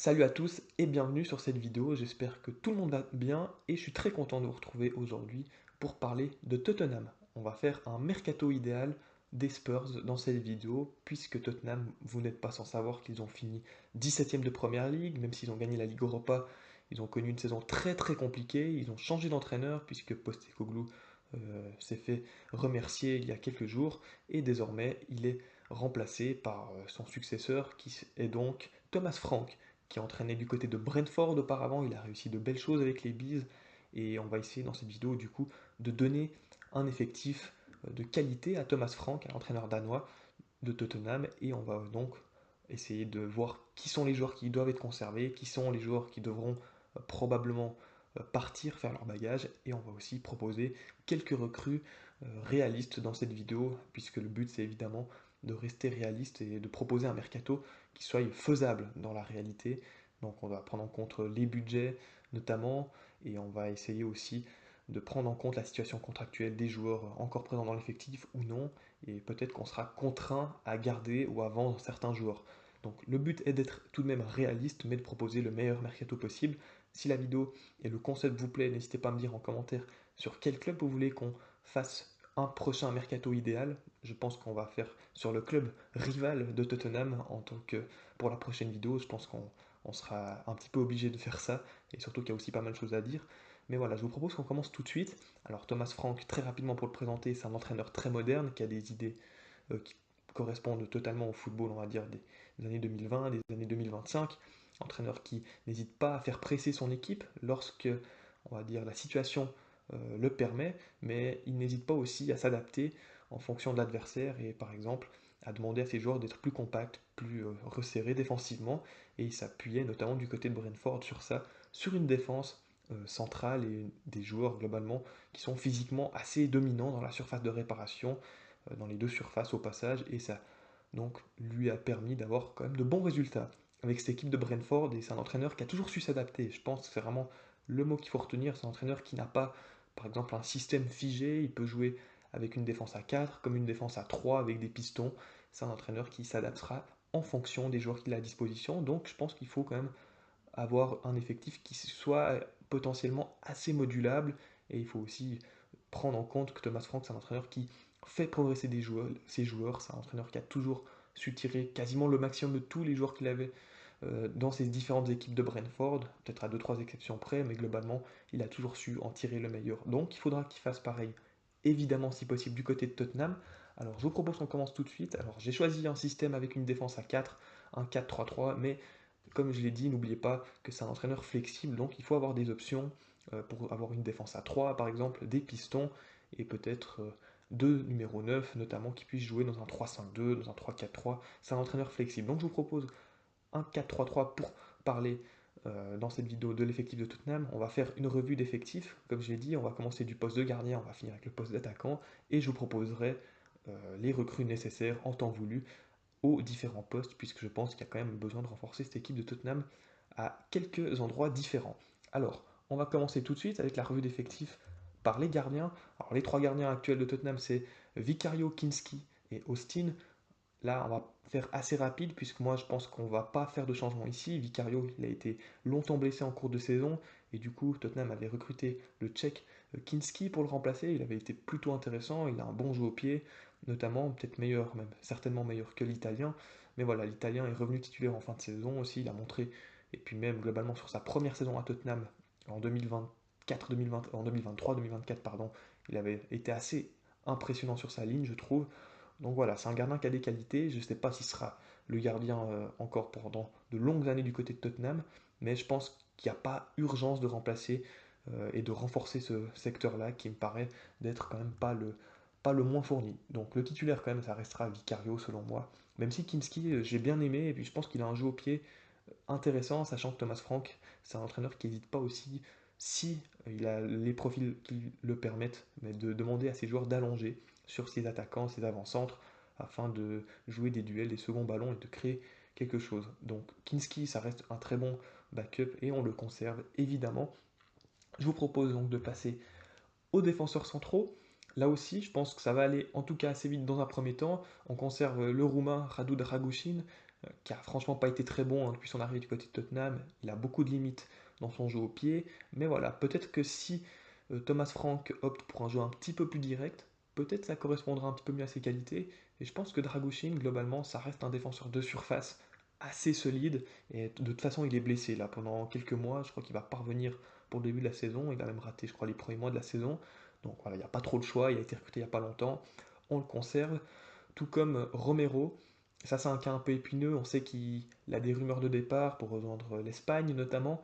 Salut à tous et bienvenue sur cette vidéo, j'espère que tout le monde va bien et je suis très content de vous retrouver aujourd'hui pour parler de Tottenham. On va faire un mercato idéal des Spurs dans cette vidéo puisque Tottenham, vous n'êtes pas sans savoir qu'ils ont fini 17e de Première Ligue, même s'ils ont gagné la Ligue Europa, ils ont connu une saison très très compliquée, ils ont changé d'entraîneur puisque Postecoglou s'est fait remercier il y a quelques jours et désormais il est remplacé par son successeur qui est donc Thomas Frank qui a entraîné du côté de Brentford auparavant. Il a réussi de belles choses avec les Bees. Et on va essayer dans cette vidéo du coup de donner un effectif de qualité à Thomas Frank, à l'entraîneur danois de Tottenham. Et on va donc essayer de voir qui sont les joueurs qui doivent être conservés, qui sont les joueurs qui devront probablement partir, faire leur bagage. Et on va aussi proposer quelques recrues réalistes dans cette vidéo, puisque le but c'est évidemment de rester réaliste et de proposer un mercato qui soit faisable dans la réalité. Donc on va prendre en compte les budgets notamment, et on va essayer aussi de prendre en compte la situation contractuelle des joueurs encore présents dans l'effectif ou non, et peut-être qu'on sera contraint à garder ou à vendre certains joueurs. Donc le but est d'être tout de même réaliste, mais de proposer le meilleur mercato possible. Si la vidéo et le concept vous plaît, n'hésitez pas à me dire en commentaire sur quel club vous voulez qu'on fasse un prochain mercato idéal. Je pense qu'on va faire sur le club rival de Tottenham en tant que pour la prochaine vidéo. Je pense qu'on sera un petit peu obligé de faire ça et surtout qu'il y a aussi pas mal de choses à dire. Mais voilà, je vous propose qu'on commence tout de suite. Alors Thomas Frank, très rapidement pour le présenter, c'est un entraîneur très moderne qui a des idées qui correspondent totalement au football, on va dire, des années 2020, des années 2025. Entraîneur qui n'hésite pas à faire presser son équipe lorsque, on va dire, la situation le permet, mais il n'hésite pas aussi à s'adapter en fonction de l'adversaire et par exemple à demander à ses joueurs d'être plus compacts, plus resserrés défensivement, et il s'appuyait notamment du côté de Brentford sur ça, sur une défense centrale et des joueurs globalement qui sont physiquement assez dominants dans la surface de réparation, dans les deux surfaces au passage, et ça donc lui a permis d'avoir quand même de bons résultats avec cette équipe de Brentford, et c'est un entraîneur qui a toujours su s'adapter. Je pense que c'est vraiment le mot qu'il faut retenir, c'est un entraîneur qui n'a pas, par exemple, un système figé, il peut jouer avec une défense à 4, comme une défense à 3 avec des pistons. C'est un entraîneur qui s'adaptera en fonction des joueurs qu'il a à disposition, donc je pense qu'il faut quand même avoir un effectif qui soit potentiellement assez modulable, et il faut aussi prendre en compte que Thomas Frank, c'est un entraîneur qui fait progresser ses joueurs, c'est un entraîneur qui a toujours su tirer quasiment le maximum de tous les joueurs qu'il avait dans ses différentes équipes de Brentford, peut-être à deux trois exceptions près, mais globalement, il a toujours su en tirer le meilleur. Donc il faudra qu'il fasse pareil, évidemment si possible, du côté de Tottenham. Alors je vous propose qu'on commence tout de suite. Alors j'ai choisi un système avec une défense à 4, un 4-3-3, mais comme je l'ai dit, n'oubliez pas que c'est un entraîneur flexible, donc il faut avoir des options pour avoir une défense à 3, par exemple, des pistons, et peut-être deux numéros 9, notamment, qui puissent jouer dans un 3-5-2, dans un 3-4-3. C'est un entraîneur flexible. Donc je vous propose un 4-3-3 pour parler dans cette vidéo de l'effectif de Tottenham. On va faire une revue d'effectifs, comme je l'ai dit, on va commencer du poste de gardien, on va finir avec le poste d'attaquant, et je vous proposerai les recrues nécessaires en temps voulu aux différents postes, puisque je pense qu'il y a quand même besoin de renforcer cette équipe de Tottenham à quelques endroits différents. Alors, on va commencer tout de suite avec la revue d'effectifs par les gardiens. Alors, les trois gardiens actuels de Tottenham, c'est Vicario, Kinski et Austin. Là, on va faire assez rapide, puisque moi, je pense qu'on ne va pas faire de changement ici. Vicario, il a été longtemps blessé en cours de saison, et du coup, Tottenham avait recruté le Tchèque Kinski pour le remplacer. Il avait été plutôt intéressant, il a un bon jeu au pied, notamment, peut-être meilleur, même certainement meilleur que l'Italien. Mais voilà, l'Italien est revenu titulaire en fin de saison aussi, il a montré, et puis même globalement sur sa première saison à Tottenham en 2024, 2020, en 2023-2024, pardon, il avait été assez impressionnant sur sa ligne, je trouve. Donc voilà, c'est un gardien qui a des qualités. Je ne sais pas s'il sera le gardien encore pendant de longues années du côté de Tottenham, mais je pense qu'il n'y a pas urgence de remplacer et de renforcer ce secteur-là qui me paraît d'être quand même pas le moins fourni. Donc le titulaire quand même, ça restera Vicario selon moi. Même si Kinski, j'ai bien aimé, et puis je pense qu'il a un jeu au pied intéressant, sachant que Thomas Frank, c'est un entraîneur qui n'hésite pas aussi, si il a les profils qui le permettent, mais de demander à ses joueurs d'allonger sur ses attaquants, ses avant-centres, afin de jouer des duels, des seconds ballons et de créer quelque chose. Donc Kinski, ça reste un très bon backup et on le conserve évidemment. Je vous propose donc de passer aux défenseurs centraux. Là aussi, je pense que ça va aller en tout cas assez vite dans un premier temps. On conserve le Roumain Radu Dragushin, qui a franchement pas été très bon, hein, depuis son arrivée du côté de Tottenham. Il a beaucoup de limites dans son jeu au pied, mais voilà, peut-être que si Thomas Frank opte pour un jeu un petit peu plus direct, peut-être ça correspondra un petit peu mieux à ses qualités. Et je pense que Dragushin, globalement, ça reste un défenseur de surface assez solide. Et de toute façon, il est blessé là pendant quelques mois. Je crois qu'il va parvenir pour le début de la saison. Il va même rater, je crois, les premiers mois de la saison. Donc voilà, il n'y a pas trop le choix. Il a été recruté il n'y a pas longtemps. On le conserve. Tout comme Romero. Ça, c'est un cas un peu épineux. On sait qu'il a des rumeurs de départ pour rejoindre l'Espagne notamment.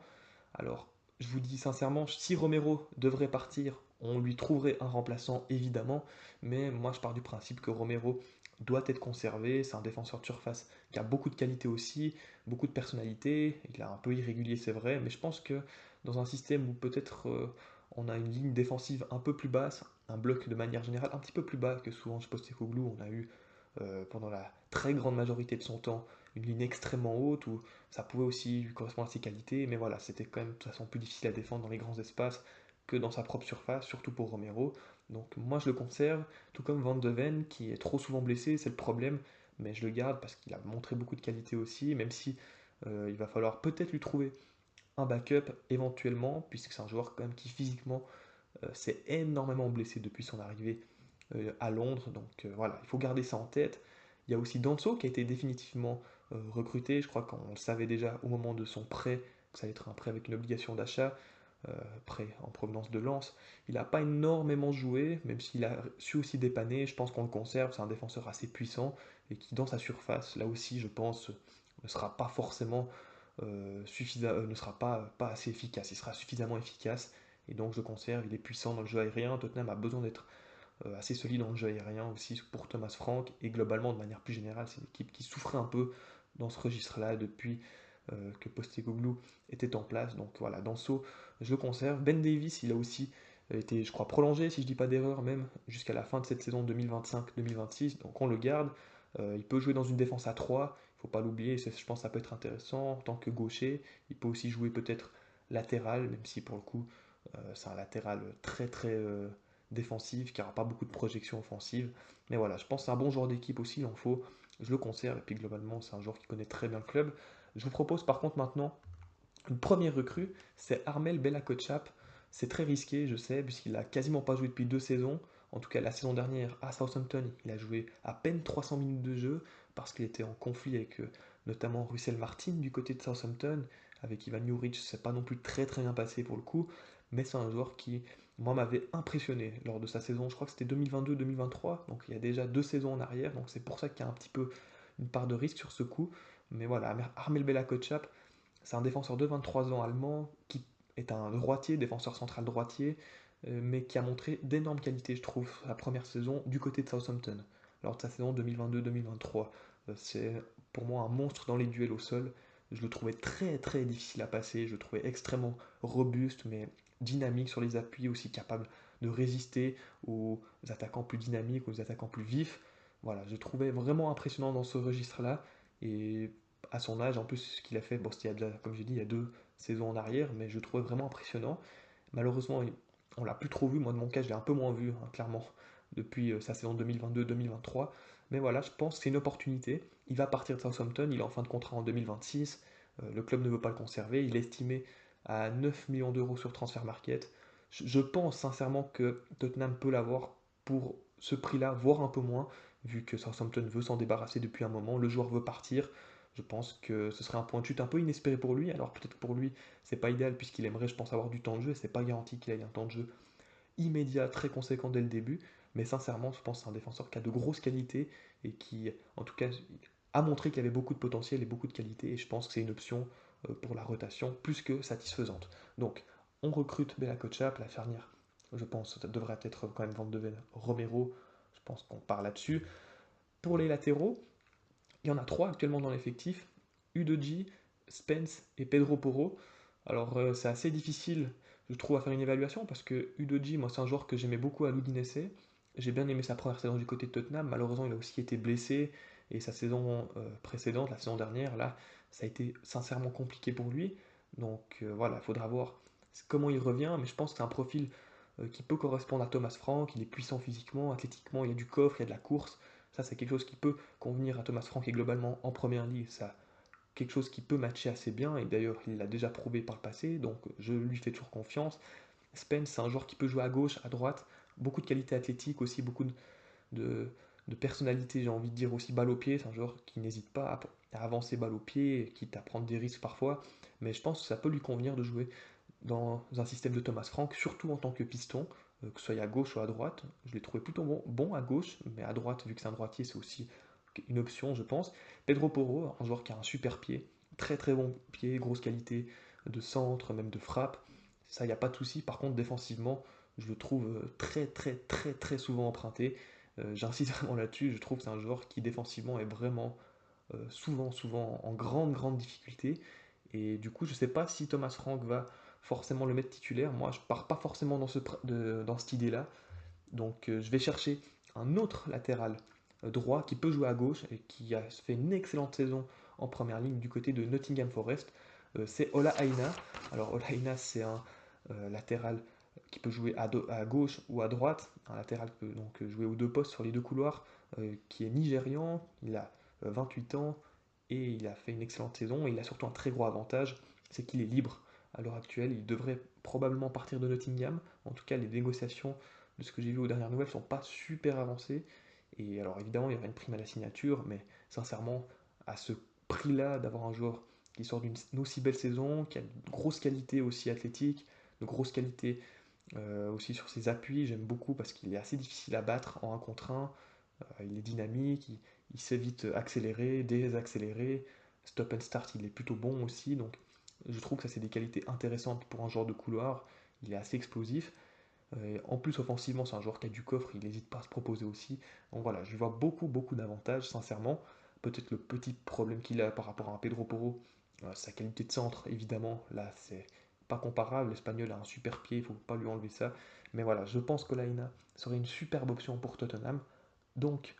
Alors, je vous dis sincèrement, si Romero devrait partir, on lui trouverait un remplaçant évidemment, mais moi je pars du principe que Romero doit être conservé. C'est un défenseur de surface qui a beaucoup de qualité aussi, beaucoup de personnalité. Il est un peu irrégulier, c'est vrai, mais je pense que dans un système où peut-être on a une ligne défensive un peu plus basse, un bloc de manière générale un petit peu plus bas que souvent chez Postecoglou, on a eu pendant la très grande majorité de son temps une ligne extrêmement haute où ça pouvait aussi lui correspondre à ses qualités, mais voilà, c'était quand même de toute façon plus difficile à défendre dans les grands espaces que dans sa propre surface, surtout pour Romero. Donc moi je le conserve, tout comme Van de Ven qui est trop souvent blessé, c'est le problème, mais je le garde parce qu'il a montré beaucoup de qualité aussi, même si il va falloir peut-être lui trouver un backup éventuellement, puisque c'est un joueur quand même qui physiquement s'est énormément blessé depuis son arrivée à Londres. Donc voilà, il faut garder ça en tête. Il y a aussi Danso qui a été définitivement recruté. Je crois qu'on le savait déjà au moment de son prêt, que ça allait être un prêt avec une obligation d'achat, prêt en provenance de Lens. Il n'a pas énormément joué, même s'il a su aussi dépanner. Je pense qu'on le conserve. C'est un défenseur assez puissant et qui, dans sa surface, là aussi, je pense, ne sera pas forcément ne sera pas assez efficace. Il sera suffisamment efficace et donc je le conserve. Il est puissant dans le jeu aérien. Tottenham a besoin d'être assez solide dans le jeu aérien aussi pour Thomas Frank et globalement de manière plus générale c'est une équipe qui souffrait un peu dans ce registre-là depuis que Postecoglou était en place. Donc voilà, Danso, je le conserve. Ben Davis, il a aussi été, je crois, prolongé, si je ne dis pas d'erreur, même jusqu'à la fin de cette saison 2025-2026. Donc on le garde. Il peut jouer dans une défense à 3, il ne faut pas l'oublier, je pense que ça peut être intéressant en tant que gaucher. Il peut aussi jouer peut-être latéral, même si pour le coup c'est un latéral très très défensif, qui n'aura pas beaucoup de projections offensives. Mais voilà, je pense que c'est un bon joueur d'équipe aussi, il en faut. Je le conserve, et puis globalement, c'est un joueur qui connaît très bien le club. Je vous propose par contre maintenant une première recrue, c'est Armel Bella-Kotchap. C'est très risqué, je sais, puisqu'il a quasiment pas joué depuis 2 saisons. En tout cas, la saison dernière à Southampton, il a joué à peine 300 minutes de jeu parce qu'il était en conflit avec notamment Russell Martin du côté de Southampton. Avec Ivan Juric, c'est pas non plus très très bien passé pour le coup, mais c'est un joueur qui, moi, m'avait impressionné lors de sa saison. Je crois que c'était 2022-2023, donc il y a déjà 2 saisons en arrière, donc c'est pour ça qu'il y a un petit peu une part de risque sur ce coup. Mais voilà, Armel Bella-Kotchap, c'est un défenseur de 23 ans allemand qui est un droitier, défenseur central droitier, mais qui a montré d'énormes qualités, je trouve, la première saison du côté de Southampton, lors de sa saison 2022-2023. C'est pour moi un monstre dans les duels au sol. Je le trouvais très très difficile à passer, je le trouvais extrêmement robuste, mais dynamique sur les appuis, aussi capable de résister aux attaquants plus dynamiques, aux attaquants plus vifs. Voilà, je le trouvais vraiment impressionnant dans ce registre-là. Et à son âge, en plus, ce qu'il a fait, bon, c'était déjà, comme j'ai dit, il y a 2 saisons en arrière, mais je le trouvais vraiment impressionnant. Malheureusement, on l'a plus trop vu. Moi, de mon cas, je l'ai un peu moins vu, hein, clairement, depuis sa saison 2022-2023. Mais voilà, je pense que c'est une opportunité. Il va partir de Southampton, il est en fin de contrat en 2026. Le club ne veut pas le conserver. Il est estimé à 9 millions d'euros sur Transfer Market. Je pense sincèrement que Tottenham peut l'avoir pour ce prix-là, voire un peu moins, vu que Southampton veut s'en débarrasser depuis un moment. Le joueur veut partir. Je pense que ce serait un point de chute un peu inespéré pour lui. Alors peut-être pour lui, c'est pas idéal puisqu'il aimerait, je pense, avoir du temps de jeu. Et c'est pas garanti qu'il ait un temps de jeu immédiat, très conséquent dès le début. Mais sincèrement, je pense que c'est un défenseur qui a de grosses qualités et qui, en tout cas, a montré qu'il avait beaucoup de potentiel et beaucoup de qualités. Et je pense que c'est une option pour la rotation plus que satisfaisante. Donc, on recrute Bella Kotchap, la charnière. Je pense que ça devrait être quand même Van de Ven, Romero. Je pense qu'on part là-dessus. Pour les latéraux, il y en a 3 actuellement dans l'effectif, Udoji, Spence et Pedro Porro. Alors c'est assez difficile, je trouve, à faire une évaluation parce que Udoji, moi c'est un joueur que j'aimais beaucoup à l'Udinese. J'ai bien aimé sa première saison du côté de Tottenham. Malheureusement, il a aussi été blessé et sa saison précédente, la saison dernière, là, ça a été sincèrement compliqué pour lui. Donc voilà, il faudra voir comment il revient, mais je pense que c'est un profil qui peut correspondre à Thomas Frank. Il est puissant physiquement, athlétiquement, il y a du coffre, il y a de la course. Ça, c'est quelque chose qui peut convenir à Thomas Frank et globalement en première ligue, ça quelque chose qui peut matcher assez bien, et d'ailleurs il l'a déjà prouvé par le passé, donc je lui fais toujours confiance. Spence, c'est un joueur qui peut jouer à gauche, à droite, beaucoup de qualité athlétique aussi, beaucoup de, de personnalité, j'ai envie de dire aussi balle au pied, c'est un joueur qui n'hésite pas à avancer balle au pied, quitte à prendre des risques parfois, mais je pense que ça peut lui convenir de jouer dans un système de Thomas Frank, surtout en tant que piston, que ce soit à gauche ou à droite. Je l'ai trouvé plutôt bon à gauche, mais à droite, vu que c'est un droitier, c'est aussi une option, je pense. Pedro Porro, un joueur qui a un super pied, très très bon pied, grosse qualité de centre, même de frappe. Ça, il n'y a pas de souci. Par contre, défensivement, je le trouve très très très très souvent emprunté. J'insiste vraiment là-dessus. Je trouve que c'est un joueur qui défensivement est vraiment souvent en grande difficulté. Et du coup, je ne sais pas si Thomas Frank va forcément le mettre titulaire. Moi, je pars pas forcément dans cette idée-là. Donc, je vais chercher un autre latéral droit qui peut jouer à gauche et qui a fait une excellente saison en première ligne du côté de Nottingham Forest. C'est Ola Aina. Alors, Ola Aina, c'est un latéral qui peut jouer à gauche ou à droite. Un latéral qui peut donc jouer aux deux postes sur les deux couloirs, qui est nigérian. Il a 28 ans et il a fait une excellente saison. Et il a surtout un très gros avantage, c'est qu'il est libre à l'heure actuelle. Il devrait probablement partir de Nottingham. En tout cas, les négociations de ce que j'ai vu aux dernières nouvelles sont pas super avancées. Et alors évidemment, il y aura une prime à la signature, mais sincèrement, à ce prix-là, d'avoir un joueur qui sort d'une aussi belle saison, qui a de grosses qualités aussi athlétiques, de grosses qualités aussi sur ses appuis, j'aime beaucoup parce qu'il est assez difficile à battre en 1 contre 1. Il est dynamique, il sait vite accélérer, désaccélérer, stop and start, il est plutôt bon aussi. Donc je trouve que ça c'est des qualités intéressantes pour un joueur de couloir. Il est assez explosif. En plus, offensivement, c'est un joueur qui a du coffre, il n'hésite pas à se proposer aussi. Donc voilà, je lui vois beaucoup d'avantages, sincèrement. Peut-être le petit problème qu'il a par rapport à un Pedro Porro, sa qualité de centre, évidemment, là, c'est pas comparable. L'Espagnol a un super pied, il ne faut pas lui enlever ça. Mais voilà, je pense que Laina serait une superbe option pour Tottenham. Donc,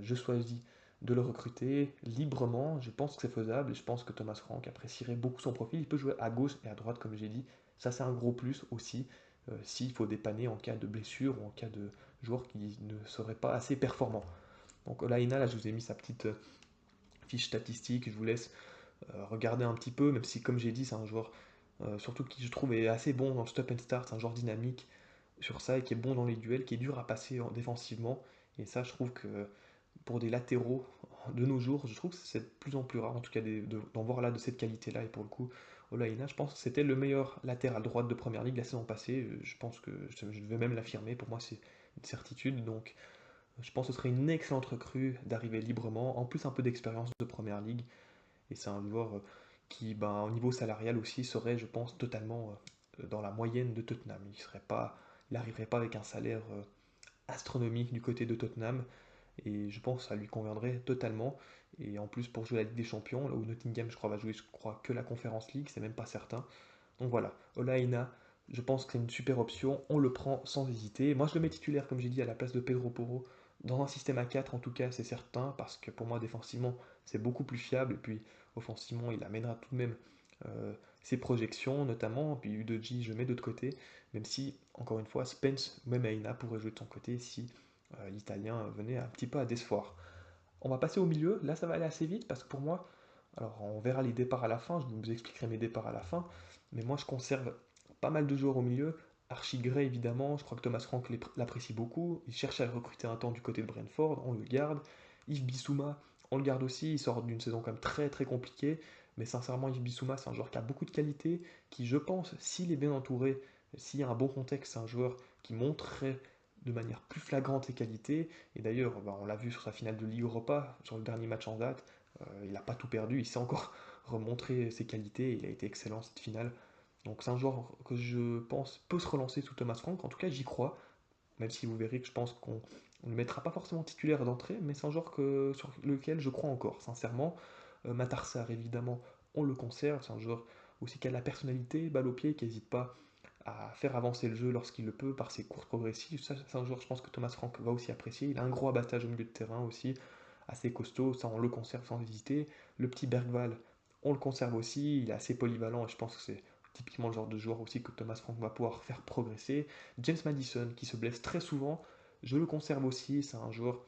je choisis de le recruter librement. Je pense que c'est faisable et je pense que Thomas Frank apprécierait beaucoup son profil. Il peut jouer à gauche et à droite, comme j'ai dit. Ça, c'est un gros plus aussi, s'il faut dépanner en cas de blessure ou en cas de joueur qui ne serait pas assez performant. Donc, Olaïna, là, je vous ai mis sa petite fiche statistique. Je vous laisse regarder un petit peu, même si, comme j'ai dit, c'est un joueur surtout qui, je trouve, est assez bon dans le stop and start. C'est un joueur dynamique sur ça et qui est bon dans les duels, qui est dur à passer défensivement. Et ça, je trouve que pour des latéraux de nos jours, je trouve que c'est de plus en plus rare, en tout cas d'en voir là de cette qualité-là. Et pour le coup, Olaïna, je pense que c'était le meilleur latéral droite de première ligue la saison passée. Je pense que je vais même l'affirmer. Pour moi, c'est une certitude. Donc, je pense que ce serait une excellente recrue d'arriver librement. En plus, un peu d'expérience de première ligue. Et c'est un joueur qui, ben, au niveau salarial aussi, serait, je pense, totalement dans la moyenne de Tottenham. Il n'arriverait pas avec un salaire astronomique du côté de Tottenham. Et je pense que ça lui conviendrait totalement. Et en plus, pour jouer la Ligue des Champions, là où Nottingham, je crois, va jouer, je crois, que la Conference League, c'est même pas certain. Donc voilà, Olaïna, je pense que c'est une super option. On le prend sans hésiter. Moi, je le mets titulaire, comme j'ai dit, à la place de Pedro Porro. Dans un système à 4, en tout cas, c'est certain, parce que pour moi, défensivement, c'est beaucoup plus fiable. Et puis, offensivement, il amènera tout de même ses projections, notamment. Puis Udoji, je mets d'autre côté. Même si, encore une fois, Spence, même Aina, pourrait jouer de son côté si l'Italien venait un petit peu à décevoir. On va passer au milieu. Là, ça va aller assez vite parce que pour moi, alors on verra les départs à la fin. Je vous expliquerai mes départs à la fin. Mais moi, je conserve pas mal de joueurs au milieu. Archie Gray, évidemment. Je crois que Thomas Frank l'apprécie beaucoup. Il cherche à le recruter un temps du côté de Brentford. On le garde. Yves Bissouma, on le garde aussi. Il sort d'une saison quand même très compliquée. Mais sincèrement, Yves Bissouma, c'est un joueur qui a beaucoup de qualité. Qui, je pense, s'il est bien entouré, s'il y a un bon contexte, c'est un joueur qui montrerait de manière plus flagrante ses qualités. Et d'ailleurs, bah, on l'a vu sur sa finale de Ligue Europa, sur le dernier match en date, il n'a pas tout perdu, il s'est encore remontré ses qualités, il a été excellent cette finale. Donc c'est un joueur que je pense peut se relancer sous Thomas Frank, en tout cas j'y crois, même si vous verrez que je pense qu'on ne le mettra pas forcément titulaire d'entrée, mais c'est un joueur sur lequel je crois encore, sincèrement. Matarsar, évidemment, on le conserve, c'est un joueur aussi qui a de la personnalité, balle au pied, qui n'hésite pas à faire avancer le jeu lorsqu'il le peut par ses courses progressives. Ça, c'est un joueur, je pense que Thomas Frank va aussi apprécier. Il a un gros abattage au milieu de terrain aussi, assez costaud. Ça, on le conserve sans hésiter. Le petit Bergval, on le conserve aussi. Il est assez polyvalent et je pense que c'est typiquement le genre de joueur aussi que Thomas Frank va pouvoir faire progresser. James Madison, qui se blesse très souvent, je le conserve aussi. C'est un joueur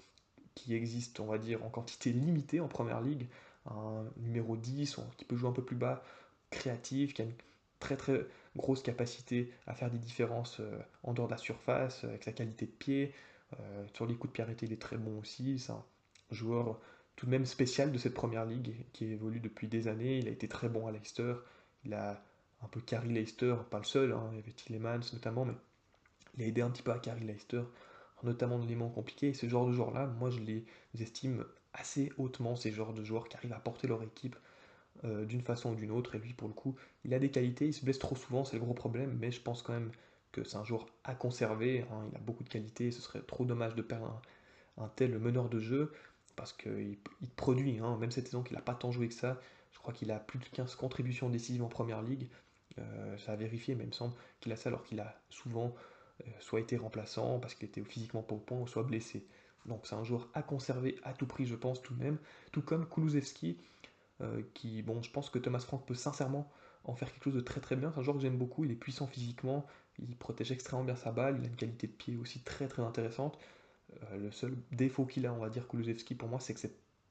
qui existe, on va dire, en quantité limitée en première ligue. Un numéro 10 qui peut jouer un peu plus bas, créatif, qui a une très très grosse capacité à faire des différences en dehors de la surface, avec sa qualité de pied. Sur les coups de pied arrêtés, il est très bon aussi. C'est un joueur tout de même spécial de cette première ligue qui évolue depuis des années. Il a été très bon à Leicester. Il a un peu carry Leicester, pas le seul, hein, il y avait Tillemans notamment, mais il a aidé un petit peu à carry Leicester, notamment dans les moments compliqués. Et ce genre de joueurs-là, moi je les estime assez hautement, ces genres de joueurs qui arrivent à porter leur équipe d'une façon ou d'une autre. Et lui, pour le coup, il a des qualités, il se blesse trop souvent, c'est le gros problème, mais je pense quand même que c'est un joueur à conserver, hein. Il a beaucoup de qualités, ce serait trop dommage de perdre un tel meneur de jeu, parce qu'il produit, hein. Même cette saison qu'il n'a pas tant joué que ça, je crois qu'il a plus de 15 contributions décisives en première ligue. Ça a vérifié, mais il me semble qu'il a ça alors qu'il a souvent soit été remplaçant parce qu'il était physiquement pas au point, ou soit blessé. Donc c'est un joueur à conserver à tout prix, je pense, tout de même. Tout comme Kulusevski, qui, bon, je pense que Thomas Frank peut sincèrement en faire quelque chose de très très bien. C'est un joueur que j'aime beaucoup, il est puissant physiquement, il protège extrêmement bien sa balle, il a une qualité de pied aussi très très intéressante. Le seul défaut qu'il a, on va dire, Kulusevski, pour moi, c'est que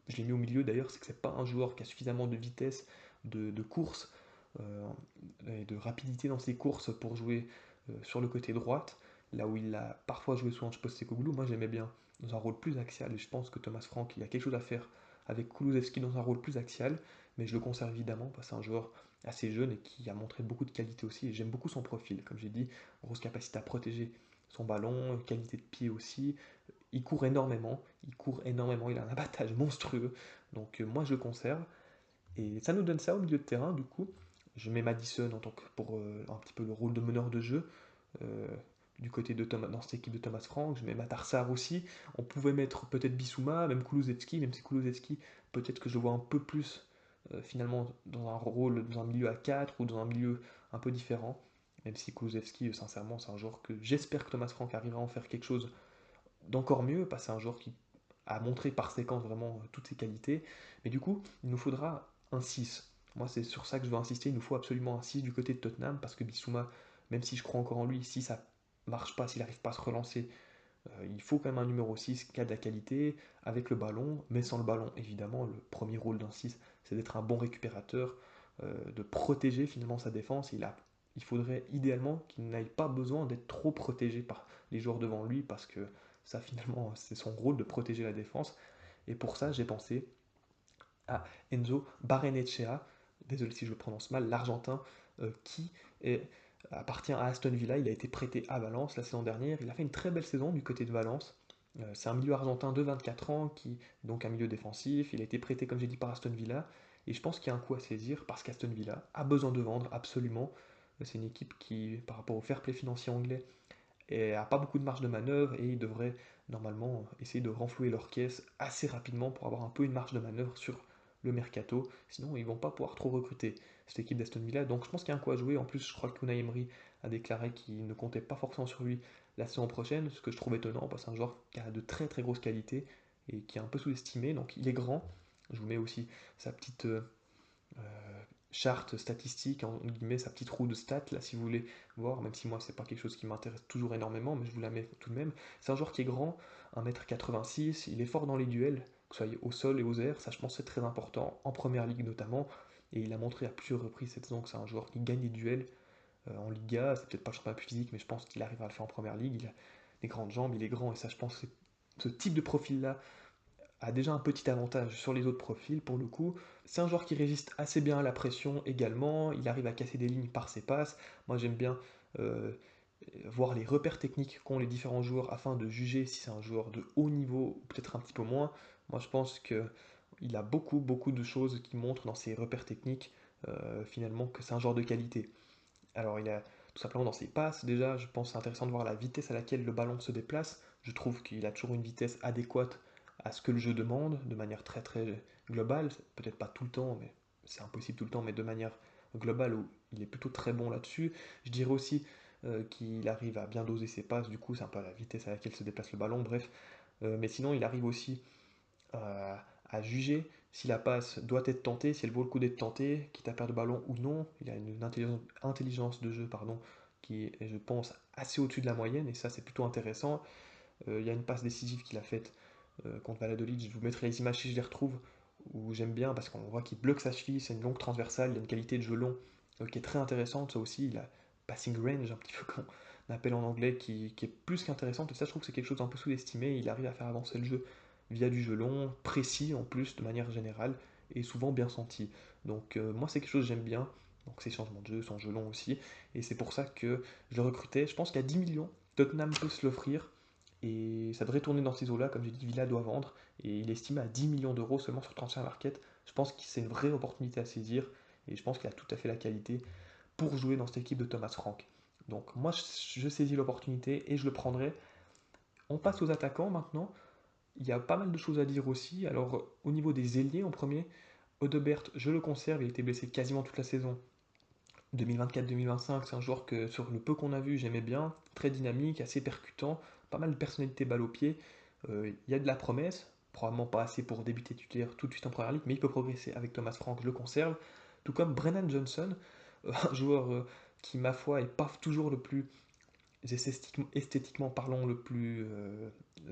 je l'ai mis au milieu d'ailleurs, c'est que c'est pas un joueur qui a suffisamment de vitesse, de course euh, et de rapidité dans ses courses pour jouer sur le côté droite, là où il a parfois joué sous Ange Postecoglou. Moi j'aimais bien dans un rôle plus axial, et je pense que Thomas Frank, il a quelque chose à faire avec Kulusevski dans un rôle plus axial, mais je le conserve évidemment parce que c'est un joueur assez jeune et qui a montré beaucoup de qualité aussi, et j'aime beaucoup son profil, comme j'ai dit, grosse capacité à protéger son ballon, qualité de pied aussi, il court énormément, il a un abattage monstrueux, donc moi je le conserve, et ça nous donne ça au milieu de terrain, du coup, je mets Madison en tant que pour un petit peu le rôle de meneur de jeu, euh, du côté de Thomas, dans cette équipe de Thomas Frank, je mets Matarsar aussi, on pouvait mettre peut-être Bissouma, même Kulusevski, même si Kulusevski, peut-être que je le vois un peu plus finalement dans un rôle, dans un milieu à 4 ou dans un milieu un peu différent, même si Kulusevski, sincèrement, c'est un joueur que j'espère que Thomas Frank arrivera à en faire quelque chose d'encore mieux, parce que c'est un joueur qui a montré par séquence vraiment toutes ses qualités. Mais du coup, il nous faudra un 6. Moi, c'est sur ça que je veux insister. Il nous faut absolument un 6 du côté de Tottenham, parce que Bissouma, même si je crois encore en lui, si ça marche pas, s'il n'arrive pas à se relancer, il faut quand même un numéro 6 qui a de la qualité, avec le ballon, mais sans le ballon. Évidemment, le premier rôle d'un 6, c'est d'être un bon récupérateur, de protéger finalement sa défense. Il faudrait idéalement qu'il n'aille pas besoin d'être trop protégé par les joueurs devant lui, parce que ça, finalement, c'est son rôle de protéger la défense. Et pour ça, j'ai pensé à Enzo Barrenechea, désolé si je le prononce mal, l'Argentin, qui appartient à Aston Villa. Il a été prêté à Valence la saison dernière. Il a fait une très belle saison du côté de Valence. C'est un milieu argentin de 24 ans, qui donc un milieu défensif. Il a été prêté, comme j'ai dit, par Aston Villa. Et je pense qu'il y a un coup à saisir, parce qu'Aston Villa a besoin de vendre absolument. C'est une équipe qui, par rapport au fair play financier anglais, et a pas beaucoup de marge de manœuvre, et ils devraient normalement essayer de renflouer leur caisse assez rapidement pour avoir un peu une marge de manœuvre sur le mercato. Sinon, ils vont pas pouvoir trop recruter cette équipe d'Aston Villa. Donc je pense qu'il y a un coup à jouer. En plus, je crois que Unai Emery a déclaré qu'il ne comptait pas forcément sur lui la saison prochaine, ce que je trouve étonnant parce que c'est un joueur qui a de très très grosses qualités et qui est un peu sous-estimé. Donc il est grand. Je vous mets aussi sa petite charte statistique, en guillemets, sa petite roue de stats, là, si vous voulez voir, même si moi, c'est pas quelque chose qui m'intéresse toujours énormément, mais je vous la mets tout de même. C'est un joueur qui est grand, 1,86 m, il est fort dans les duels, que ce soit au sol et aux airs, ça, je pense, c'est très important, en première ligue notamment, et il a montré à plusieurs reprises cette saison que c'est un joueur qui gagne des duels en Liga, c'est peut-être pas le championnat plus physique, mais je pense qu'il arrive à le faire en première ligue, il a des grandes jambes, il est grand, et ça, je pense, que ce type de profil-là a déjà un petit avantage sur les autres profils pour le coup. C'est un joueur qui résiste assez bien à la pression également, il arrive à casser des lignes par ses passes. Moi j'aime bien euh, voir les repères techniques qu'ont les différents joueurs afin de juger si c'est un joueur de haut niveau ou peut-être un petit peu moins. Moi je pense qu'il a beaucoup de choses qui montrent dans ses repères techniques finalement que c'est un joueur de qualité. Alors il a tout simplement dans ses passes, déjà je pense que c'est intéressant de voir la vitesse à laquelle le ballon se déplace. Je trouve qu'il a toujours une vitesse adéquate à ce que le jeu demande, de manière très très globale, peut-être pas tout le temps, mais c'est impossible tout le temps, mais de manière globale où il est plutôt très bon là-dessus. Je dirais aussi qu'il arrive à bien doser ses passes, du coup c'est un peu à la vitesse à laquelle se déplace le ballon, bref. Mais sinon il arrive aussi à juger si la passe doit être tentée, si elle vaut le coup d'être tentée, quitte à perdre le ballon ou non. Il a une intelligence de jeu pardon, qui est, je pense, assez au-dessus de la moyenne, et ça c'est plutôt intéressant. Il y a une passe décisive qu'il a faite, contre Valladolid. Je vous mettrai les images si je les retrouve, où j'aime bien parce qu'on voit qu'il bloque sa cheville, c'est une longue transversale, il a une qualité de jeu long qui est très intéressante. Ça aussi, il a passing range, un petit peu qu'on appelle en anglais, qui est plus qu'intéressante. Et ça, je trouve que c'est quelque chose d'un peu sous-estimé. Il arrive à faire avancer le jeu via du jeu long, précis en plus, de manière générale, et souvent bien senti. Donc, moi, c'est quelque chose que j'aime bien. Donc, ses changements de jeu, son jeu long aussi. Et c'est pour ça que je le recrutais. Je pense qu'à 10 millions, Tottenham peut se l'offrir. Et ça devrait tourner dans ces eaux-là. Comme j'ai dit, Villa doit vendre. Et il est estimé à 10 millions d'euros seulement sur Transfer Market. Je pense que c'est une vraie opportunité à saisir. Et je pense qu'il a tout à fait la qualité pour jouer dans cette équipe de Thomas Frank. Donc moi, je saisis l'opportunité et je le prendrai. On passe aux attaquants maintenant. Il y a pas mal de choses à dire aussi. Alors, au niveau des ailiers, en premier, Odebert, je le conserve. Il a été blessé quasiment toute la saison 2024-2025. C'est un joueur que, sur le peu qu'on a vu, j'aimais bien. Très dynamique, assez percutant. Pas mal de personnalité balle au pied. Il y a de la promesse. Probablement pas assez pour débuter titulaire tout de suite en première ligue, mais il peut progresser avec Thomas Frank, je le conserve. Tout comme Brennan Johnson, un joueur qui, ma foi, est pas toujours le plus esthétiquement parlant le plus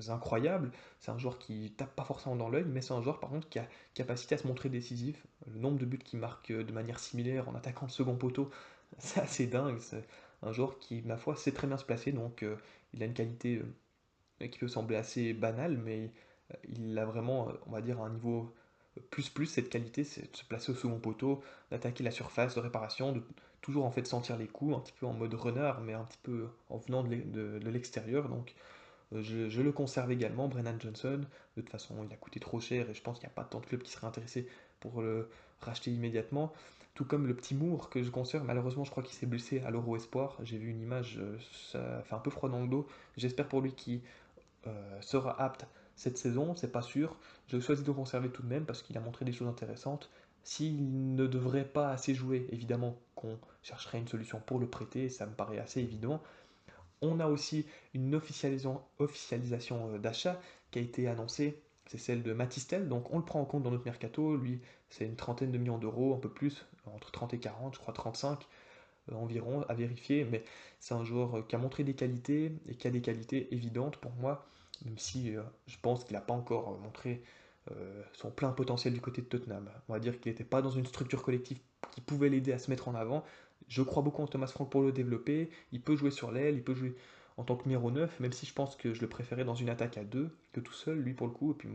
incroyable. C'est un joueur qui tape pas forcément dans l'œil, mais c'est un joueur par contre qui a capacité à se montrer décisif. Le nombre de buts qu'il marque de manière similaire en attaquant le second poteau, c'est assez dingue. C'est un joueur qui, ma foi, sait très bien se placer, donc il a une qualité qui peut sembler assez banale, mais il a vraiment, on va dire, un niveau plus cette qualité, c'est de se placer au second poteau, d'attaquer la surface de réparation, de toujours en fait sentir les coups, un petit peu en mode renard, mais un petit peu en venant de l'extérieur. Donc je le conserve également, Brennan Johnson. De toute façon, il a coûté trop cher et je pense qu'il n'y a pas tant de clubs qui seraient intéressés pour le racheter immédiatement. Tout comme le petit Moore que je conserve, malheureusement je crois qu'il s'est blessé à l'Euro Espoir. J'ai vu une image, ça fait un peu froid dans le dos. J'espère pour lui qu'il sera apte cette saison, c'est pas sûr. Je choisis de le conserver tout de même parce qu'il a montré des choses intéressantes. S'il ne devrait pas assez jouer, évidemment qu'on chercherait une solution pour le prêter, ça me paraît assez évident. On a aussi une officialisation d'achat qui a été annoncée, c'est celle de Matistel, donc on le prend en compte dans notre mercato. Lui, c'est une trentaine de millions d'euros, un peu plus, entre 30 et 40, je crois 35 environ, à vérifier, mais c'est un joueur qui a montré des qualités et qui a des qualités évidentes pour moi, même si je pense qu'il n'a pas encore montré son plein potentiel du côté de Tottenham. On va dire qu'il n'était pas dans une structure collective qui pouvait l'aider à se mettre en avant. Je crois beaucoup en Thomas Frank pour le développer. Il peut jouer sur l'aile, il peut jouer en tant que numéro 9, même si je pense que je le préférais dans une attaque à 2 que tout seul, lui pour le coup. Et puis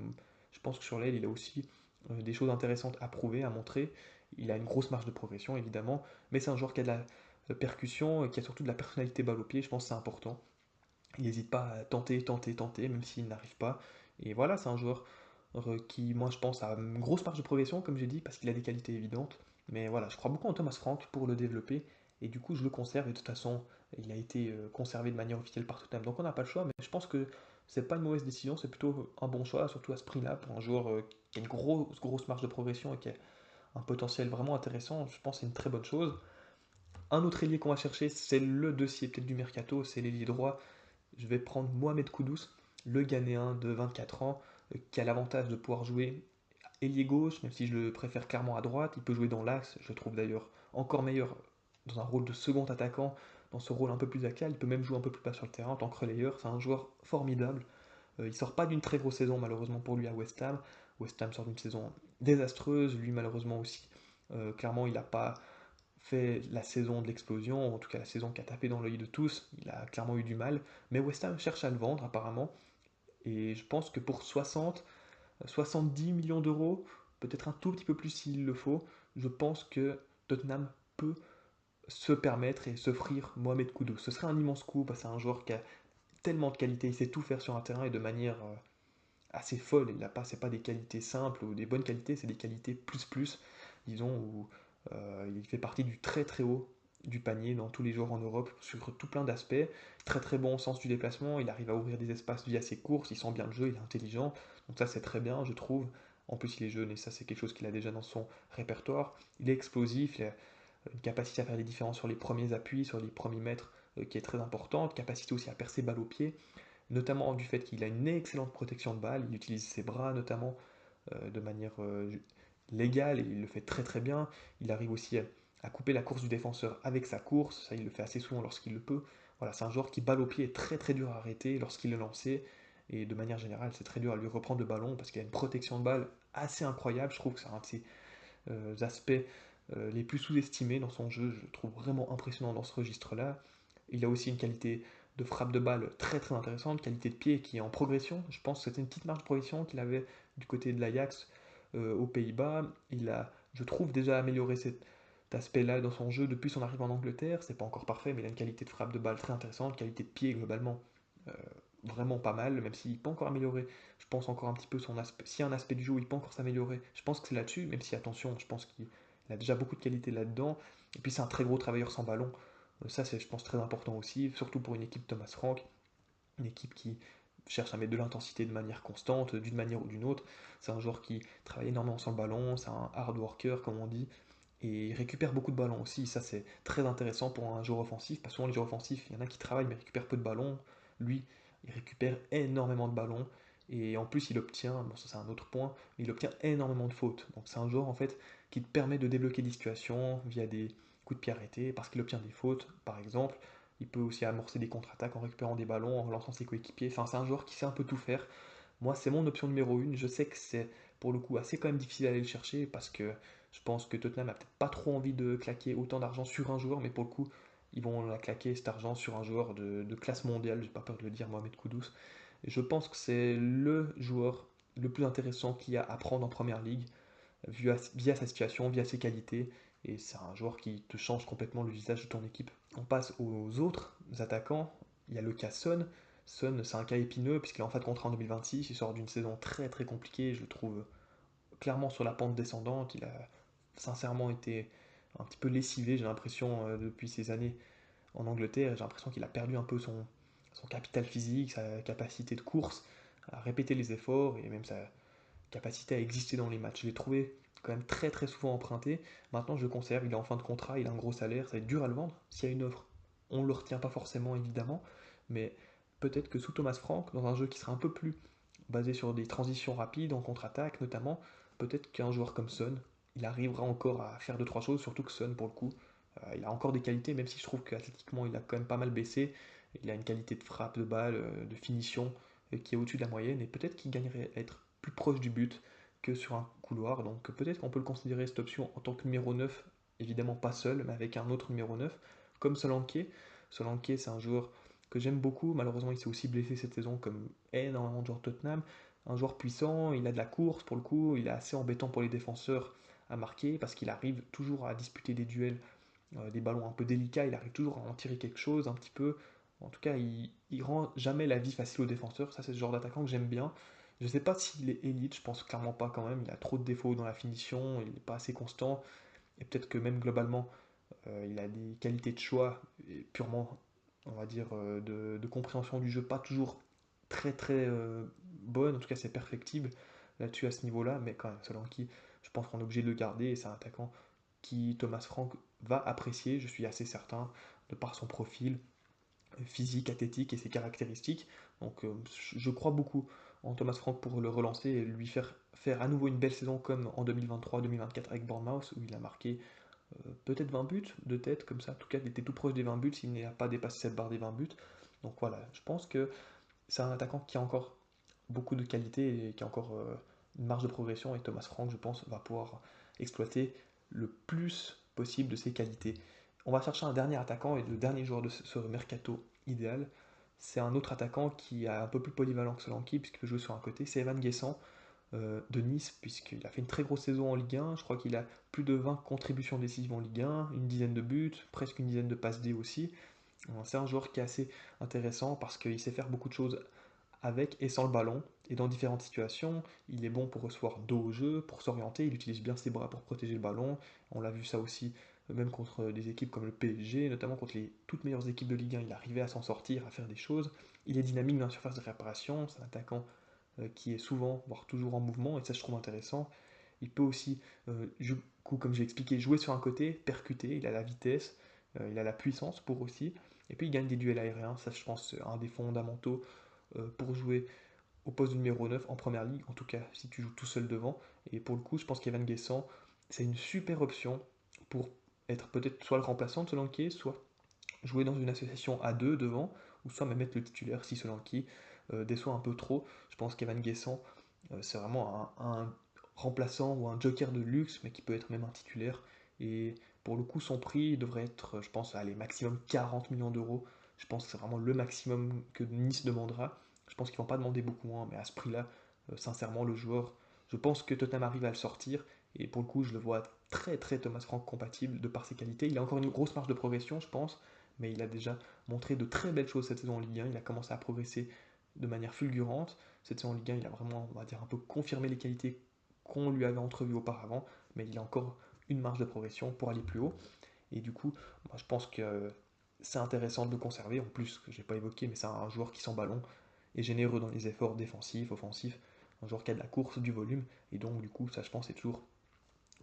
je pense que sur l'aile, il a aussi des choses intéressantes à prouver, à montrer. Il a une grosse marge de progression, évidemment, mais c'est un joueur qui a de la percussion, qui a surtout de la personnalité balle au pied, je pense que c'est important. Il n'hésite pas à tenter, tenter, tenter, même s'il n'arrive pas. Et voilà, c'est un joueur qui, moi, je pense, a une grosse marge de progression, comme j'ai dit, parce qu'il a des qualités évidentes. Mais voilà, je crois beaucoup en Thomas Frank pour le développer, et du coup, je le conserve, et de toute façon, il a été conservé de manière officielle par Tottenham. Donc on n'a pas le choix, mais je pense que c'est pas une mauvaise décision, c'est plutôt un bon choix, surtout à ce prix-là, pour un joueur qui a une grosse marge de progression et qui a un potentiel vraiment intéressant. Je pense que c'est une très bonne chose. Un autre ailier qu'on va chercher, c'est le dossier peut-être du mercato, c'est l'ailier droit. Je vais prendre Mohamed Kudus, le Ghanéen de 24 ans, qui a l'avantage de pouvoir jouer ailier gauche, même si je le préfère clairement à droite. Il peut jouer dans l'axe, je le trouve d'ailleurs encore meilleur dans un rôle de second attaquant, dans ce rôle un peu plus axial. Il peut même jouer un peu plus bas sur le terrain en tant que relayeur. C'est un joueur formidable. Il sort pas d'une très grosse saison malheureusement pour lui à West Ham. West Ham sort d'une saison désastreuse, lui malheureusement aussi. Clairement, il n'a pas fait la saison de l'explosion, en tout cas la saison qui a tapé dans l'œil de tous. Il a clairement eu du mal, mais West Ham cherche à le vendre apparemment. Et je pense que pour 60, 70 millions d'euros, peut-être un tout petit peu plus s'il le faut, je pense que Tottenham peut se permettre et s'offrir Mohamed Kudus. Ce serait un immense coup, parce que c'est un joueur qui a tellement de qualité, il sait tout faire sur un terrain et de manière assez folle. Il n'a pas, c'est pas des qualités simples ou des bonnes qualités, c'est des qualités plus, disons, où il fait partie du très très haut du panier dans tous les joueurs en Europe sur tout plein d'aspects. Très très bon au sens du déplacement, il arrive à ouvrir des espaces via ses courses, il sent bien le jeu, il est intelligent. Donc ça c'est très bien, je trouve. En plus il est jeune et ça c'est quelque chose qu'il a déjà dans son répertoire. Il est explosif, il a une capacité à faire des différences sur les premiers appuis, sur les premiers mètres qui est très importante, capacité aussi à percer balle au pied notamment du fait qu'il a une excellente protection de balle, il utilise ses bras notamment de manière légale et il le fait très très bien. Il arrive aussi à couper la course du défenseur avec sa course, ça il le fait assez souvent lorsqu'il le peut. Voilà, c'est un joueur qui balle au pied est très très dur à arrêter lorsqu'il est lancé. et de manière générale, c'est très dur à lui reprendre le ballon parce qu'il a une protection de balle assez incroyable. Je trouve que c'est un de ses aspects les plus sous-estimés dans son jeu. Je le trouve vraiment impressionnant dans ce registre-là. Il a aussi une qualité de frappe de balle très très intéressante, qualité de pied qui est en progression. Je pense que c'était une petite marge de progression qu'il avait du côté de l'Ajax aux Pays-Bas. Il a, je trouve, déjà amélioré cet aspect-là dans son jeu depuis son arrivée en Angleterre. C'est pas encore parfait, mais il a une qualité de frappe de balle très intéressante, qualité de pied globalement euh, vraiment pas mal, même s'il peut encore améliorer. Je pense encore un petit peu son aspect. S'il y a un aspect du jeu où il peut encore s'améliorer, je pense que c'est là-dessus, même si attention, je pense qu'il a déjà beaucoup de qualité là-dedans. Et puis c'est un très gros travailleur sans ballon. Ça, c'est, je pense, très important aussi, surtout pour une équipe Thomas Frank, une équipe qui cherche à mettre de l'intensité de manière constante, d'une manière ou d'une autre. C'est un joueur qui travaille énormément sans le ballon, c'est un hard worker, comme on dit, et il récupère beaucoup de ballons aussi. Ça, c'est très intéressant pour un joueur offensif, parce que souvent les joueurs offensifs, il y en a qui travaillent mais récupèrent peu de ballons. Lui, il récupère énormément de ballons, et en plus, il obtient, bon, ça c'est un autre point, mais il obtient énormément de fautes. Donc c'est un joueur, en fait, qui te permet de débloquer des situations via des coups de pied arrêtés, parce qu'il obtient des fautes, par exemple. Il peut aussi amorcer des contre-attaques en récupérant des ballons, en relançant ses coéquipiers. Enfin, c'est un joueur qui sait un peu tout faire. Moi, c'est mon option numéro 1. Je sais que c'est pour le coup assez quand même difficile d'aller le chercher parce que je pense que Tottenham a peut-être pas trop envie de claquer autant d'argent sur un joueur, mais pour le coup, ils vont la claquer cet argent sur un joueur de classe mondiale. J'ai pas peur de le dire, Mohamed Kudus. Et je pense que c'est le joueur le plus intéressant qu'il y a à prendre en première ligue via sa situation, via ses qualités. Et c'est un joueur qui te change complètement le visage de ton équipe. On passe aux autres attaquants. Il y a le cas Son. Son, c'est un cas épineux puisqu'il est en fin de contrat en 2026. Il sort d'une saison très très compliquée. Je le trouve clairement sur la pente descendante. Il a sincèrement été un petit peu lessivé, j'ai l'impression, depuis ces années en Angleterre. J'ai l'impression qu'il a perdu un peu son capital physique, sa capacité de course, à répéter les efforts et même sa capacité à exister dans les matchs. Je l'ai trouvé quand même très très souvent emprunté. Maintenant, je le conserve, il est en fin de contrat, il a un gros salaire, ça va être dur à le vendre. S'il y a une offre, on ne le retient pas forcément évidemment, mais peut-être que sous Thomas Frank, dans un jeu qui sera un peu plus basé sur des transitions rapides, en contre-attaque notamment, peut-être qu'un joueur comme Son, il arrivera encore à faire deux trois choses, surtout que Son, pour le coup, il a encore des qualités, même si je trouve qu'athlétiquement, il a quand même pas mal baissé. Il a une qualité de frappe, de balle, de finition qui est au-dessus de la moyenne, et peut-être qu'il gagnerait à être plus proche du but que sur un couloir. Donc peut-être qu'on peut le considérer cette option en tant que numéro 9, évidemment pas seul, mais avec un autre numéro 9, comme Solanke. Solanke, c'est un joueur que j'aime beaucoup. Malheureusement, il s'est aussi blessé cette saison, comme énormément de joueurs de Tottenham. Un joueur puissant, il a de la course pour le coup, il est assez embêtant pour les défenseurs à marquer parce qu'il arrive toujours à disputer des duels, des ballons un peu délicats, il arrive toujours à en tirer quelque chose un petit peu. En tout cas, il rend jamais la vie facile aux défenseurs. Ça, c'est ce genre d'attaquant que j'aime bien. Je ne sais pas s'il est élite, je pense clairement pas quand même. Il a trop de défauts dans la finition, il n'est pas assez constant. Et peut-être que même globalement, il a des qualités de choix purement, on va dire, de compréhension du jeu, pas toujours très très bonne. En tout cas, c'est perfectible là-dessus à ce niveau-là. Mais quand même, Solanke, je pense qu'on est obligé de le garder. Et c'est un attaquant qui Thomas Frank va apprécier, je suis assez certain, de par son profil physique, athlétique et ses caractéristiques. Donc je crois beaucoup en Thomas Frank pour le relancer et lui faire à nouveau une belle saison comme en 2023-2024 avec Bournemouth où il a marqué peut-être 20 buts de tête comme ça. En tout cas, il était tout proche des 20 buts s'il n'a pas dépassé cette barre des 20 buts. Donc voilà, je pense que c'est un attaquant qui a encore beaucoup de qualité et qui a encore une marge de progression et Thomas Frank, je pense, va pouvoir exploiter le plus possible de ses qualités. On va chercher un dernier attaquant et le dernier joueur de ce mercato idéal, c'est un autre attaquant qui est un peu plus polyvalent que Solanke puisqu'il peut jouer sur un côté, c'est Evan Guessant de Nice puisqu'il a fait une très grosse saison en Ligue 1, je crois qu'il a plus de 20 contributions décisives en Ligue 1, une dizaine de buts, presque une dizaine de passes D aussi. C'est un joueur qui est assez intéressant parce qu'il sait faire beaucoup de choses avec et sans le ballon. Et dans différentes situations, il est bon pour recevoir dos au jeu, pour s'orienter, il utilise bien ses bras pour protéger le ballon. On l'a vu ça aussi, même contre des équipes comme le PSG, notamment contre les toutes meilleures équipes de Ligue 1, il arrivait à s'en sortir, à faire des choses. Il est dynamique dans la surface de réparation, c'est un attaquant qui est souvent, voire toujours en mouvement, et ça je trouve intéressant. Il peut aussi, comme j'ai expliqué, jouer sur un côté, percuter, il a la vitesse, il a la puissance pour aussi, et puis il gagne des duels aériens, ça je pense c'est un des fondamentaux pour jouer au poste de numéro 9 en première ligue, en tout cas si tu joues tout seul devant. Et pour le coup, je pense qu'Evan Guessant, c'est une super option pour être peut-être soit le remplaçant de Solanke, soit jouer dans une association à deux devant, ou soit même être le titulaire si Solanke déçoit un peu trop. Je pense qu'Evan Guessant, c'est vraiment un remplaçant ou un joker de luxe, mais qui peut être même un titulaire. Et pour le coup, son prix devrait être, je pense, allez, maximum 40 millions d'euros. Je pense que c'est vraiment le maximum que Nice demandera. Je pense qu'ils ne vont pas demander beaucoup moins, mais à ce prix-là, sincèrement, le joueur, je pense que Tottenham arrive à le sortir. Et pour le coup, je le vois très très Thomas Frank compatible de par ses qualités. Il a encore une grosse marge de progression, je pense, mais il a déjà montré de très belles choses cette saison en Ligue 1. Il a commencé à progresser de manière fulgurante. Cette saison en Ligue 1, il a vraiment, on va dire, un peu confirmé les qualités qu'on lui avait entrevues auparavant, mais il a encore une marge de progression pour aller plus haut. Et du coup, moi, je pense que c'est intéressant de le conserver. En plus, que je n'ai pas évoqué, mais c'est un joueur qui sent ballon et généreux dans les efforts défensifs, offensifs. Un joueur qui a de la course, du volume. Et donc, du coup, ça, je pense, c'est toujours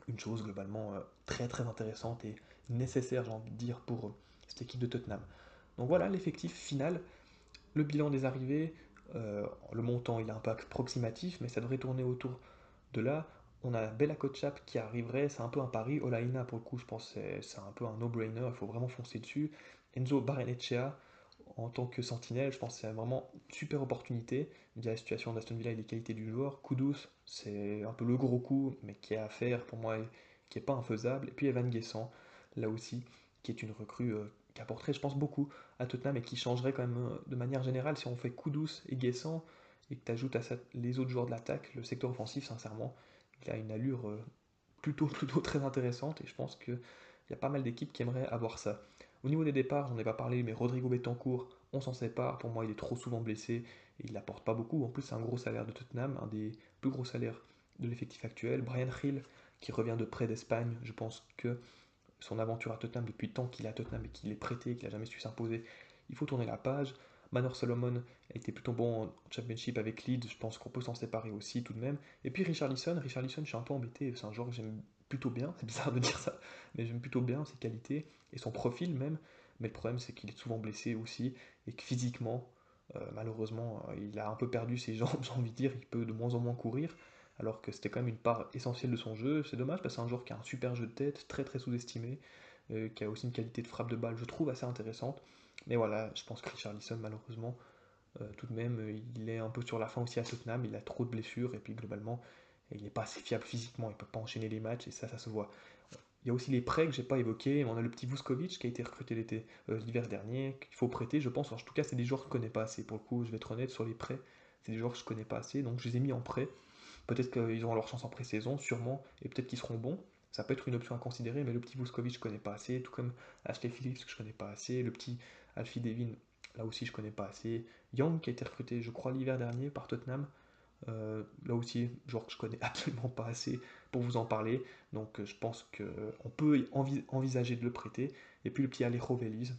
une chose globalement très très intéressante et nécessaire, j'ai envie de dire, pour cette équipe de Tottenham. Donc voilà l'effectif final, le bilan des arrivées, le montant il est un peu approximatif, mais ça devrait tourner autour de là. On a Bella Kotchap qui arriverait, c'est un peu un pari. Olaina, pour le coup, je pense que c'est un peu un no-brainer, il faut vraiment foncer dessus. Enzo Barrenetxea, en tant que sentinelle, je pense que c'est vraiment une super opportunité. Via la situation d'Aston Villa et les qualités du joueur. Kudus, c'est un peu le gros coup, mais qui est à faire pour moi, qui n'est pas infaisable. Et puis Evan Guessant, là aussi, qui est une recrue qui apporterait, je pense, beaucoup à Tottenham et qui changerait quand même de manière générale. Si on fait Kudus et Guessant et que tu ajoutes à ça les autres joueurs de l'attaque, le secteur offensif, sincèrement, il a une allure plutôt très intéressante et je pense qu'il y a pas mal d'équipes qui aimeraient avoir ça. Au niveau des départs, j'en ai pas parlé, mais Rodrigo Betancourt, on s'en sépare. Pour moi, il est trop souvent blessé et il n'apporte pas beaucoup. En plus, c'est un gros salaire de Tottenham, un des plus gros salaires de l'effectif actuel. Brian Hill, qui revient de près d'Espagne, je pense que son aventure à Tottenham depuis le temps qu'il est à Tottenham et qu'il est prêté, qu'il n'a jamais su s'imposer, il faut tourner la page. Manor Solomon a été plutôt bon en Championship avec Leeds, je pense qu'on peut s'en séparer aussi tout de même. Et puis Richarlison, je suis un peu embêté, c'est un joueur que j'aime plutôt bien, c'est bizarre de dire ça, mais j'aime plutôt bien ses qualités et son profil même. Mais le problème c'est qu'il est souvent blessé aussi et que physiquement, malheureusement, il a un peu perdu ses jambes, j'ai envie de dire, il peut de moins en moins courir alors que c'était quand même une part essentielle de son jeu. C'est dommage parce que c'est un joueur qui a un super jeu de tête, très très sous-estimé, qui a aussi une qualité de frappe de balle, je trouve, assez intéressante. Mais voilà, je pense que Richarlison, malheureusement, tout de même, il est un peu sur la fin aussi à Tottenham, il a trop de blessures, et puis globalement, il n'est pas assez fiable physiquement, il ne peut pas enchaîner les matchs, et ça se voit. Il y a aussi les prêts que j'ai pas évoqués. On a le petit Vuskovic qui a été recruté l'hiver dernier, qu'il faut prêter, je pense. En tout cas, c'est des joueurs que je connais pas assez. Pour le coup, je vais être honnête sur les prêts. C'est des joueurs que je connais pas assez, donc je les ai mis en prêt. Peut-être qu'ils auront leur chance en pré-saison, sûrement, et peut-être qu'ils seront bons. Ça peut être une option à considérer, mais le petit Vuskovic, je connais pas assez, tout comme Ashley Phillips, que je connais pas assez, le petit Alfie Devin, là aussi, je connais pas assez. Young, qui a été recruté, je crois, l'hiver dernier par Tottenham, là aussi, genre que je connais absolument pas assez pour vous en parler. Donc je pense qu'on peut envisager de le prêter. Et puis le petit Alejo Veliz,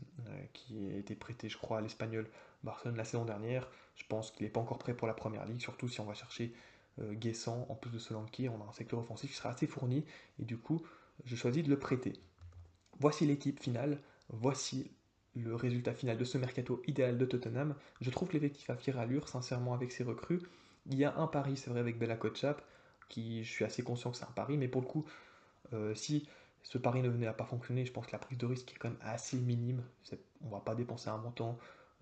qui a été prêté, je crois, à l'Espagnol Barcelone la saison dernière. Je pense qu'il n'est pas encore prêt pour la première ligue, surtout si on va chercher Guessant en plus de Solanke. On a un secteur offensif qui sera assez fourni. Et du coup, je choisis de le prêter. Voici l'équipe finale. Voici le résultat final de ce mercato idéal de Tottenham. Je trouve que l'effectif a fière allure, sincèrement, avec ses recrues. Il y a un pari, c'est vrai, avec Bella Kotchap, qui je suis assez conscient que c'est un pari, mais pour le coup, si ce pari ne venait à pas fonctionner, je pense que la prise de risque est quand même assez minime. On ne va pas dépenser un montant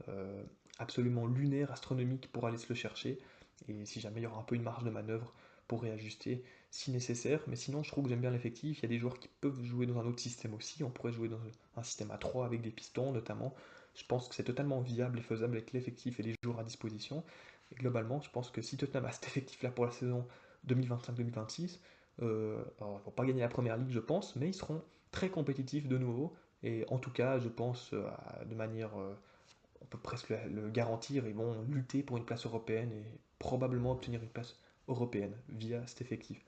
euh, absolument lunaire, astronomique pour aller se le chercher. Et si jamais il y aura un peu une marge de manœuvre pour réajuster si nécessaire. Mais sinon, je trouve que j'aime bien l'effectif. Il y a des joueurs qui peuvent jouer dans un autre système aussi. On pourrait jouer dans un système à 3 avec des pistons notamment. Je pense que c'est totalement viable et faisable avec l'effectif et les joueurs à disposition. Et globalement, je pense que si Tottenham a cet effectif-là pour la saison 2025-2026, ils ne vont pas gagner la première ligue, je pense, mais ils seront très compétitifs de nouveau. Et en tout cas, je pense de manière, on peut presque le garantir, ils vont lutter pour une place européenne et probablement obtenir une place européenne via cet effectif.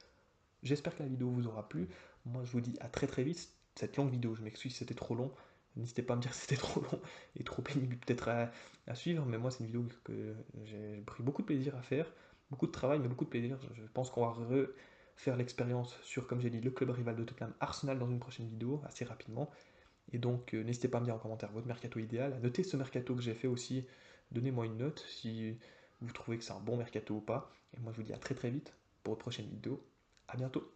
J'espère que la vidéo vous aura plu. Moi, je vous dis à très très vite. Cette longue vidéo, je m'excuse si c'était trop long. N'hésitez pas à me dire si c'était trop long et trop pénible peut-être à suivre. Mais moi, c'est une vidéo que j'ai pris beaucoup de plaisir à faire. Beaucoup de travail, mais beaucoup de plaisir. Je pense qu'on va refaire l'expérience sur, comme j'ai dit, le club rival de Tottenham, Arsenal, dans une prochaine vidéo, assez rapidement. Et donc, n'hésitez pas à me dire en commentaire votre mercato idéal. À noter ce mercato que j'ai fait aussi. Donnez-moi une note si vous trouvez que c'est un bon mercato ou pas. Et moi, je vous dis à très très vite pour une prochaine vidéo. À bientôt.